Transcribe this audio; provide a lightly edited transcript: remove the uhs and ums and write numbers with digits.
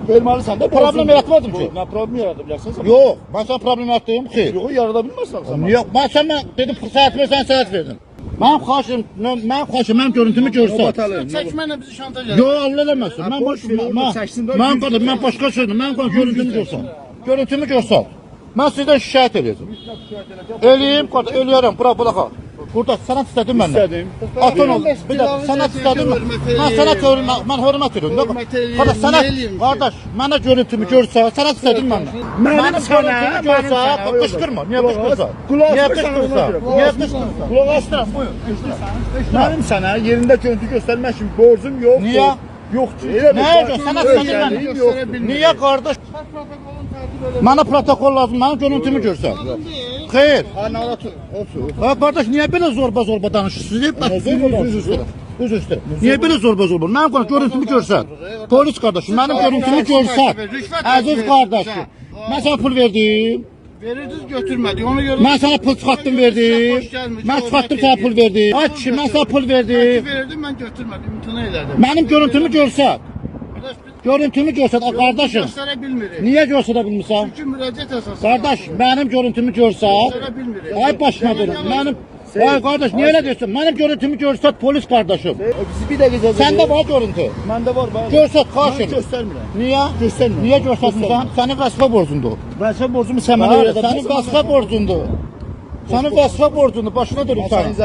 Verməlisən də. Problem yaratmadım ki. Nə problem yarada bilərsən sən? Yox, mən sana problem yarattım, xeyr. Yox, yarada bilməzsən sən. Yox, mən sana dedim saat versən, saat verdim. Mənim xahişim, mənim görüntümü görsən. Çəkmənlə bizi şantaj edir. Yox, Allah eləməsin. Mən başqa şeydim, mən görüntümü görsən. Görüntümü görsən. Mən sizdən şikayət edəcəm. Eləyim, eləyərəm, bura bulaxa. Burada sənət istədim məndən. İstədim. Atın ol. Bir də sənət istədim. Mən sənət mən hörmət edirəm. Qardaş, sənət, qardaş, mənə görüntümü görsə, sənət istədim məndən. Mənim görüntümü görsə, qışqırma. Niyə qışqırsan? Niyə qışqırsan? Niyə qışqırsan? Qulaq asıram, buyur. Mənim sənə yerində görüntü göstərmək üçün borcum yoxdur. Niyə? Yoxdur. Nəyə görə? Sənət istədim məndən. Niyə qardaş? Mənə protokol lazım, mənim görüntümü görsən. Xeyr. Qardaş, niyə belə zorba danışırsınız? Üz üstə. Niyə belə zorba? Mənim görüntümü görsən. Polis qardaşım, mənim görüntümü görsən. Əziz qardaşım, mən sənə pul verdim. Verirdiniz, götürmədik. Ona görə Mən sənə pul çıxartdım verdim. Mən çıxartdım sənə pul verdim. Ay kişi, mən sənə pul verdim. verdim, mən götürmədim, imtina elədim. Mənim görüntümü görsən. Görüntümü görsən, qardaşım. Göstərə bilmirik. Niyə göstərə bilmirsən? Çünki müraciət əsasında. Qardaş, mənim görüntümü görsən. Göstərə bilmirik. Ay başına durun. Ay qardaş, niyə elə deyirsən? Mənim görüntümü görsən polis qardaşım. Bizi bir dəqiqə icazə Səndə var görüntü. Məndə var, bax. Görsət, xahiş edirəm. Göstərmirəm. Niyə? Göstərmirəm. Niyə göstərmirsən? Sənin vəzifə borcundur. Vəzifə borcumu sən mənə öyrədəcəksən. Sənin vəzifə borcundur. Sənin vəzifə borcundur. Başına durun sən.